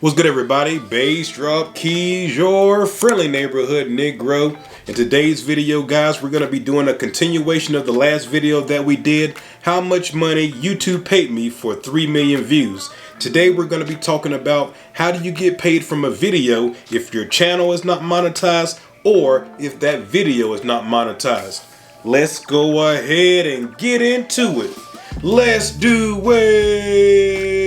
What's good, everybody? Bassdropkeys, your friendly neighborhood Negro. In today's video, guys, we're going to be doing a continuation of the last video that we did, how much money YouTube paid me for 3 million views. Today, we're going to be talking about how do you get paid from a video if your channel is not monetized or if that video is not monetized. Let's go ahead and get into it. Let's do it.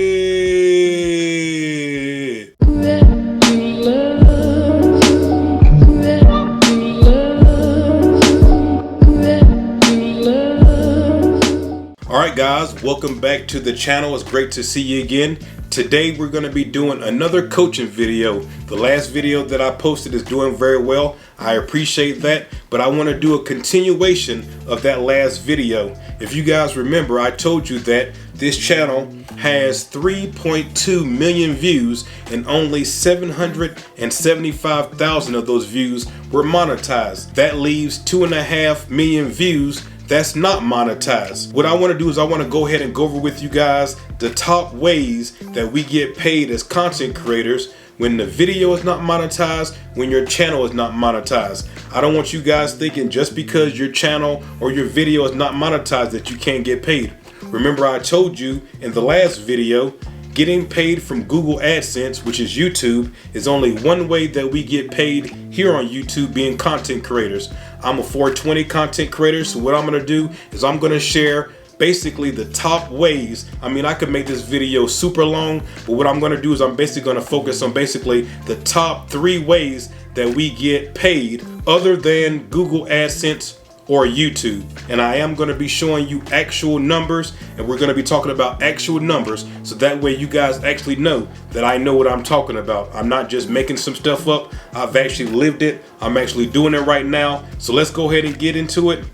Alright guys, welcome back to the channel. It's great to see you again. Today we're going to be doing another coaching video. The last video that I posted is doing very well. I appreciate that, but I want to do a continuation of that last video. If you guys remember, I told you that this channel has 3.2 million views and only 775,000 of those views were monetized. That leaves 2.5 million views that's not monetized. What I want to do is I want to go ahead and go over with you guys the top ways that we get paid as content creators when the video is not monetized, when your channel is not monetized. I don't want you guys thinking just because your channel or your video is not monetized that you can't get paid. Remember, I told you in the last video, getting paid from Google AdSense, which is YouTube, is only one way that we get paid here on YouTube being content creators. I'm a 420 content creator, so what I'm gonna do is I'm gonna share basically the top ways. I mean, I could make this video super long, but what I'm gonna do is I'm basically gonna focus on basically the top 3 ways that we get paid other than Google AdSense or YouTube. And I am going to be showing you actual numbers, and we're going to be talking about actual numbers, so that way you guys actually know that I know what I'm talking about. I'm not just making some stuff up. I've actually lived it. I'm actually doing it right now. So let's go ahead and get into it.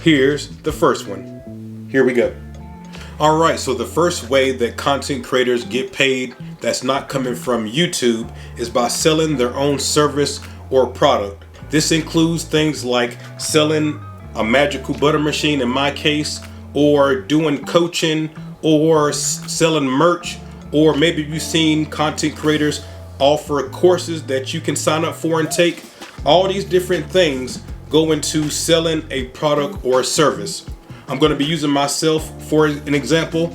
Here's the first one. Here we go. All right, so the first way that content creators get paid that's not coming from YouTube is by selling their own service or product. This includes things like selling a magical butter machine in my case, or doing coaching, or selling merch, or maybe you've seen content creators offer courses that you can sign up for and take. All these different things go into selling a product or a service. I'm going to be using myself for an example.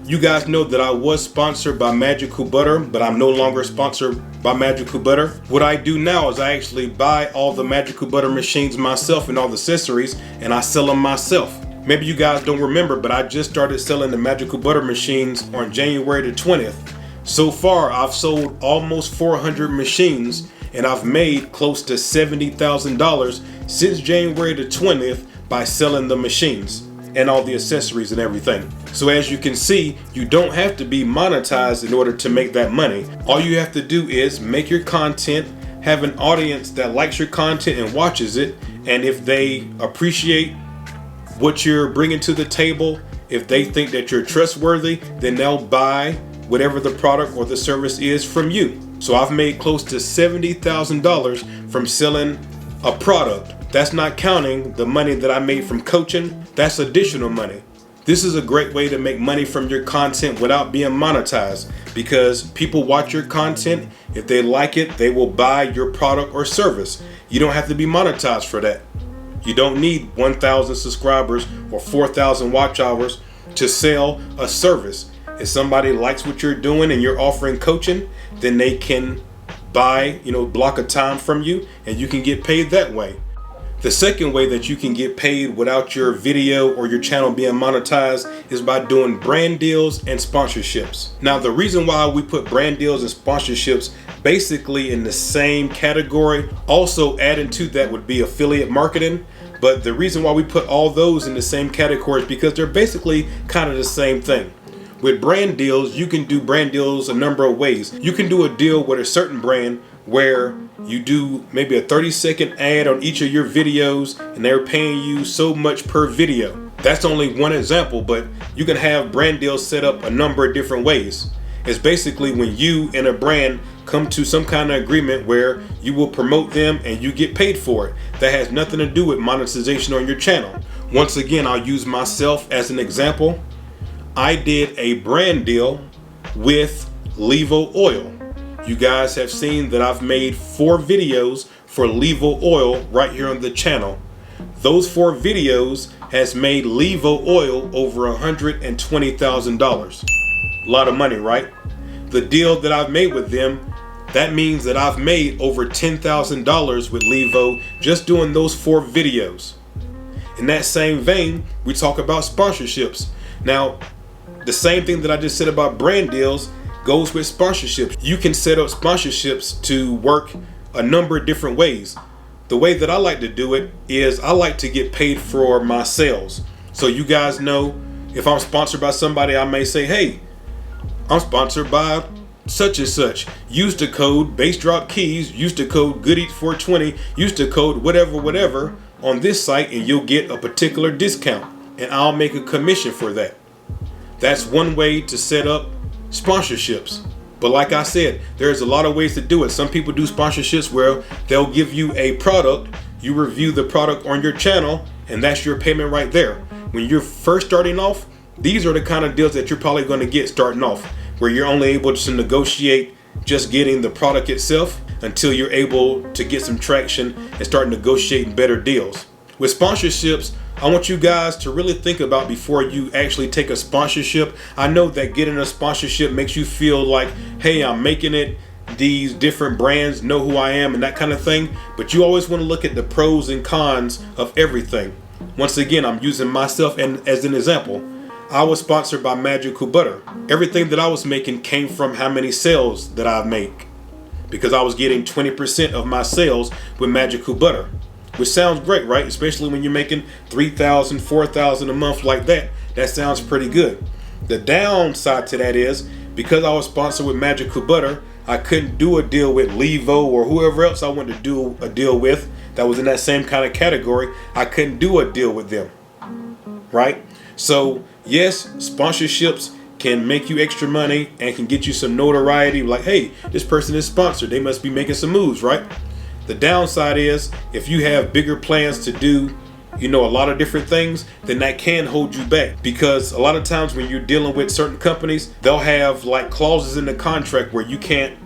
You guys know that I was sponsored by Magical Butter, but I'm no longer sponsored by Magical Butter. What I do now is I actually buy all the Magical Butter machines myself and all the accessories, and I sell them myself. Maybe you guys don't remember, but I just started selling the Magical Butter machines on January the 20th. So far, I've sold almost 400 machines, and I've made close to $70,000 since January the 20th by selling the machines and all the accessories and everything. So as you can see, you don't have to be monetized in order to make that money. All you have to do is make your content, have an audience that likes your content and watches it, and if they appreciate what you're bringing to the table, if they think that you're trustworthy, then they'll buy whatever the product or the service is from you. So I've made close to $70,000 from selling a product. That's not counting the money that I made from coaching. That's additional money. This is a great way to make money from your content without being monetized, because people watch your content. If they like it, they will buy your product or service. You don't have to be monetized for that. You don't need 1,000 subscribers or 4,000 watch hours to sell a service. If somebody likes what you're doing and you're offering coaching, then they can buy, block a time from you, and you can get paid that way. The second way that you can get paid without your video or your channel being monetized is by doing brand deals and sponsorships. Now, the reason why we put brand deals and sponsorships basically in the same category, also adding to that would be affiliate marketing. But the reason why we put all those in the same category is because they're basically kind of the same thing. With brand deals, you can do brand deals a number of ways. You can do a deal with a certain brand where you do maybe a 30-second ad on each of your videos, and they're paying you so much per video. That's only one example, but you can have brand deals set up a number of different ways. It's basically when you and a brand come to some kind of agreement where you will promote them and you get paid for it. That has nothing to do with monetization on your channel. Once again, I'll use myself as an example. I did a brand deal with Levo Oil. you guys have seen that I've made 4 videos for Levo oil right here on the channel. Those 4 videos has made Levo oil over $120,000. A lot of money, right? The deal that I've made with them, that means that I've made over $10,000 with Levo just doing those 4 videos. In that same vein, we talk about sponsorships. Now, the same thing that I just said about brand deals goes with sponsorships. You can set up sponsorships to work a number of different ways. The way that I like to do it is I like to get paid for my sales. So you guys know, if I'm sponsored by somebody, I may say, hey, I'm sponsored by such and such. Use the code Bassdropkeys, use the code GoodEat420, use the code whatever on this site, and you'll get a particular discount, and I'll make a commission for that. That's one way to set up sponsorships. But like I said, there's a lot of ways to do it. Some people do sponsorships where they'll give you a product, you review the product on your channel, and that's your payment right there. When you're first starting off, these are the kind of deals that you're probably going to get starting off, where you're only able to negotiate just getting the product itself until you're able to get some traction and start negotiating better deals. With sponsorships, I want you guys to really think about before you actually take a sponsorship. I know that getting a sponsorship makes you feel like, hey, I'm making it. These different brands know who I am and that kind of thing. But you always want to look at the pros and cons of everything. Once again, I'm using myself as an example. I was sponsored by Magical Butter. Everything that I was making came from how many sales that I make, because I was getting 20% of my sales with Magical Butter. Which sounds great, right? Especially when you're making $3,000, $4,000 a month like that. That sounds pretty good. The downside to that is, because I was sponsored with Magical Butter, I couldn't do a deal with Levo or whoever else I wanted to do a deal with that was in that same kind of category. I couldn't do a deal with them, right? So yes, sponsorships can make you extra money and can get you some notoriety. Like, hey, this person is sponsored, they must be making some moves, right? The downside is, if you have bigger plans to do, a lot of different things, then that can hold you back. Because a lot of times when you're dealing with certain companies, they'll have like clauses in the contract where you can't,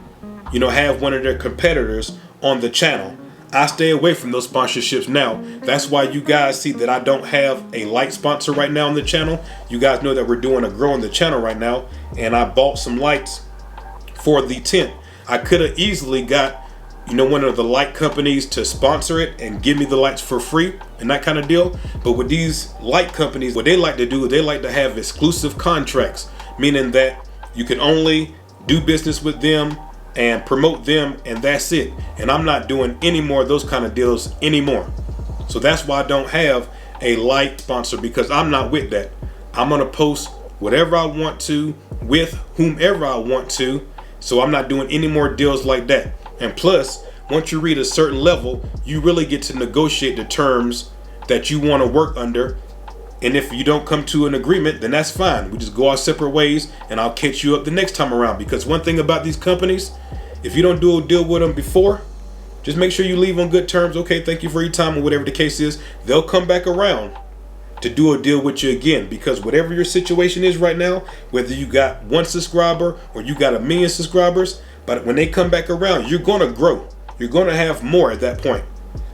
have one of their competitors on the channel. I stay away from those sponsorships now. That's why you guys see that I don't have a light sponsor right now on the channel. You guys know that we're doing a grow on the channel right now, and I bought some lights for the tent. I could have easily got one of the light companies to sponsor it and give me the lights for free and that kind of deal. But with these light companies, what they like to do is they like to have exclusive contracts, meaning that you can only do business with them and promote them, and that's it. And I'm not doing any more of those kind of deals anymore. So that's why I don't have a light sponsor, because I'm not with that. I'm gonna post whatever I want to with whomever I want to. So I'm not doing any more deals like that. And plus, once you reach a certain level, you really get to negotiate the terms that you want to work under. And if you don't come to an agreement, then that's fine. We just go our separate ways, and I'll catch you up the next time around. Because one thing about these companies, if you don't do a deal with them before, just make sure you leave on good terms. Okay, thank you for your time, or whatever the case is. They'll come back around to do a deal with you again, because whatever your situation is right now, whether you got 1 subscriber or you got 1 million subscribers, but when they come back around, you're going to grow. You're going to have more at that point.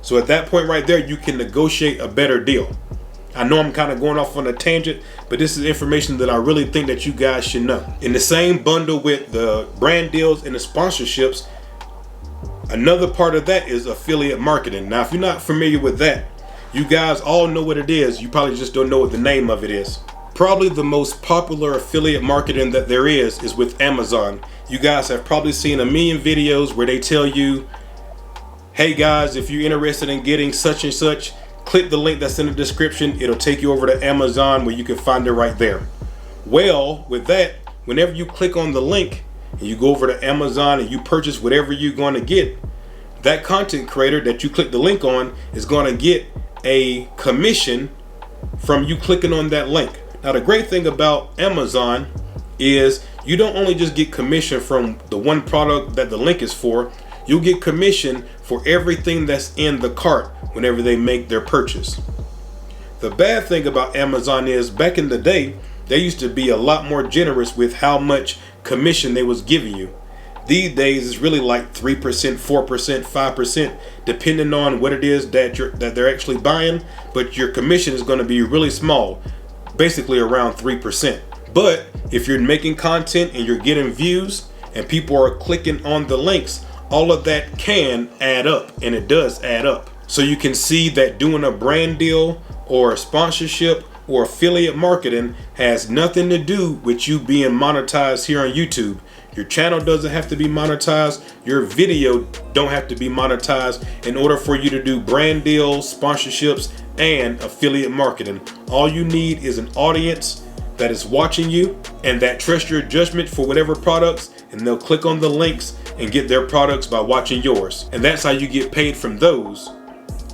So at that point right there, you can negotiate a better deal. I know I'm kind of going off on a tangent, but this is information that I really think that you guys should know. In the same bundle with the brand deals and the sponsorships, another part of that is affiliate marketing. Now, if you're not familiar with that, you guys all know what it is. You probably just don't know what the name of it is. Probably the most popular affiliate marketing that there is with Amazon. You guys have probably seen 1 million videos where they tell you, hey guys, if you're interested in getting such and such, click the link that's in the description. It'll take you over to Amazon where you can find it right there. Well, with that, whenever you click on the link and you go over to Amazon and you purchase whatever you're going to get, that content creator that you click the link on is going to get a commission from you clicking on that link. Now, the great thing about Amazon is you don't only just get commission from the one product that the link is for, you'll get commission for everything that's in the cart whenever they make their purchase. The bad thing about Amazon is, back in the day, they used to be a lot more generous with how much commission they was giving you. These days it's really like 3%, 4%, 5%, depending on what it is that they're actually buying. But your commission is going to be really small, basically around 3%. But if you're making content and you're getting views and people are clicking on the links, all of that can add up, and it does add up. So you can see that doing a brand deal or a sponsorship or affiliate marketing has nothing to do with you being monetized here on YouTube. Your channel doesn't have to be monetized. Your video don't have to be monetized in order for you to do brand deals, sponsorships, and affiliate marketing. All you need is an audience that is watching you and that trusts your judgment for whatever products, and they'll click on the links and get their products by watching yours. And that's how you get paid from those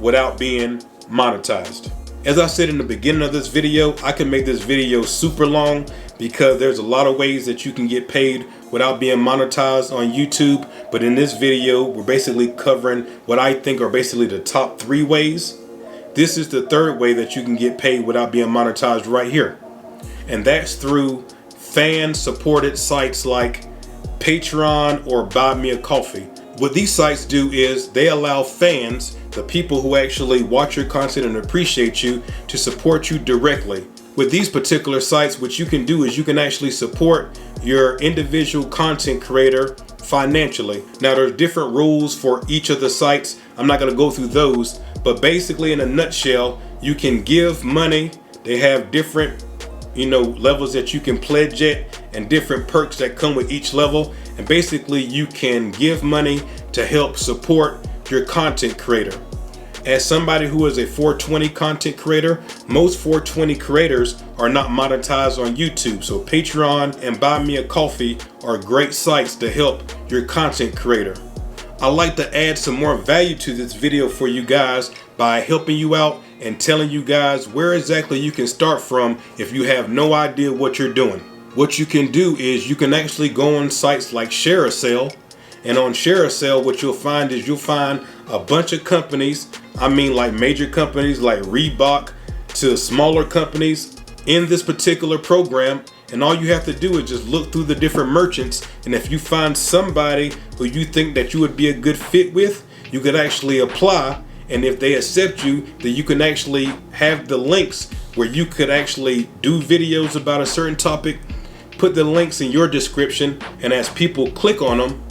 without being monetized. As I said in the beginning of this video, I can make this video super long because there's a lot of ways that you can get paid without being monetized on YouTube. But in this video, we're basically covering what I think are basically the top 3 ways. This is the 3rd way that you can get paid without being monetized right here. And that's through fan supported sites like Patreon or Buy Me a Coffee. What these sites do is they allow fans, the people who actually watch your content and appreciate you, to support you directly. With these particular sites, what you can do is you can actually support your individual content creator financially. Now there's different rules for each of the sites. I'm not going to go through those, but basically in a nutshell, you can give money. They have different levels that you can pledge at and different perks that come with each level. And basically you can give money to help support your content creator. As somebody who is a 420 content creator, most 420 creators are not monetized on YouTube. So Patreon and Buy Me a Coffee are great sites to help your content creator. I like to add some more value to this video for you guys by helping you out and telling you guys where exactly you can start from if you have no idea what you're doing. What you can do is you can actually go on sites like Share a Sale. And on Share a Sale, what you'll find is you'll find a bunch of companies. I mean, like major companies like Reebok to smaller companies in this particular program. And all you have to do is just look through the different merchants. And if you find somebody who you think that you would be a good fit with, you could actually apply. And if they accept you, then you can actually have the links where you could actually do videos about a certain topic, put the links in your description, and as people click on them,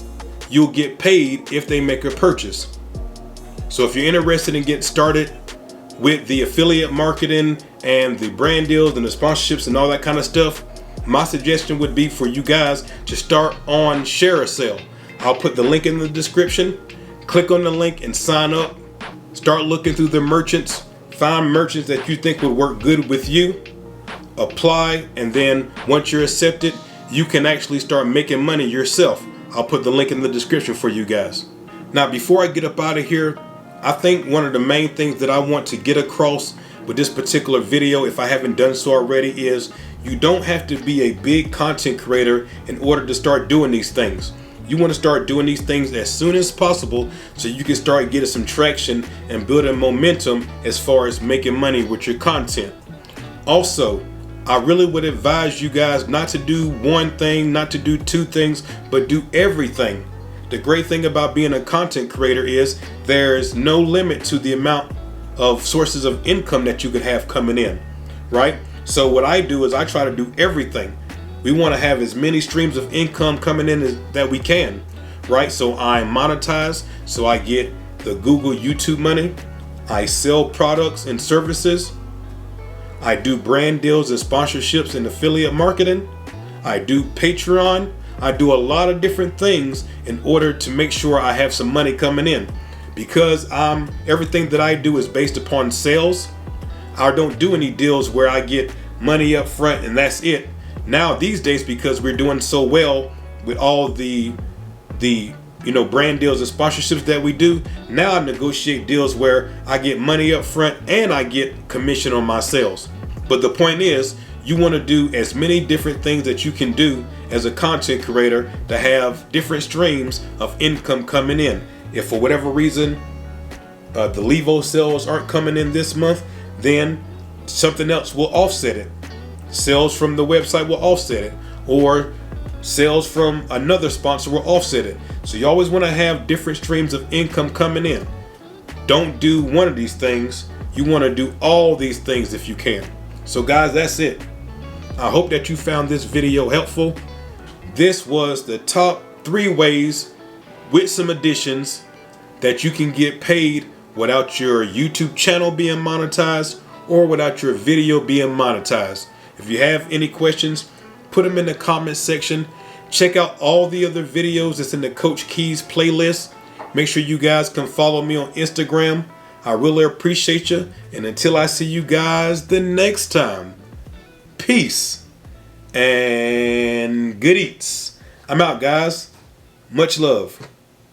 you'll get paid if they make a purchase. So if you're interested in getting started with the affiliate marketing and the brand deals and the sponsorships and all that kind of stuff, my suggestion would be for you guys to start on Share a Sale. I'll put the link in the description. Click on the link and sign up. Start looking through the merchants. Find merchants that you think would work good with you. Apply, and then once you're accepted, you can actually start making money yourself. I'll put the link in the description for you guys. Now, before I get up out of here, I think one of the main things that I want to get across with this particular video, if I haven't done so already, is you don't have to be a big content creator in order to start doing these things. You want to start doing these things as soon as possible so you can start getting some traction and building momentum as far as making money with your content. Also, I really would advise you guys not to do one thing, not to do 2 things, but do everything. The great thing about being a content creator is there's no limit to the amount of sources of income that you could have coming in, right? So what I do is I try to do everything. We want to have as many streams of income coming in that we can, right? So I'm monetized, so I get the Google YouTube money. I sell products and services. I do brand deals and sponsorships and affiliate marketing. I do Patreon. I do a lot of different things in order to make sure I have some money coming in. Because everything that I do is based upon sales. I don't do any deals where I get money up front and that's it. Now these days, because we're doing so well with all the brand deals and sponsorships that we do, now I negotiate deals where I get money up front and I get commission on my sales. But the point is, you want to do as many different things that you can do as a content creator to have different streams of income coming in. If for whatever reason the Levo sales aren't coming in this month, then something else will offset it. Sales from the website will offset it, or Sales from another sponsor will offset it. So you always want to have different streams of income coming in. Don't do one of these things. You want to do all these things if you can. So guys, that's it. I hope that you found this video helpful. This was the top 3 ways with some additions that you can get paid without your YouTube channel being monetized or without your video being monetized. If you have any questions, put them in the comment section. Check out all the other videos that's in the Coach Keys playlist. Make sure you guys can follow me on Instagram. I really appreciate you. And until I see you guys the next time, peace and good eats. I'm out, guys. Much love.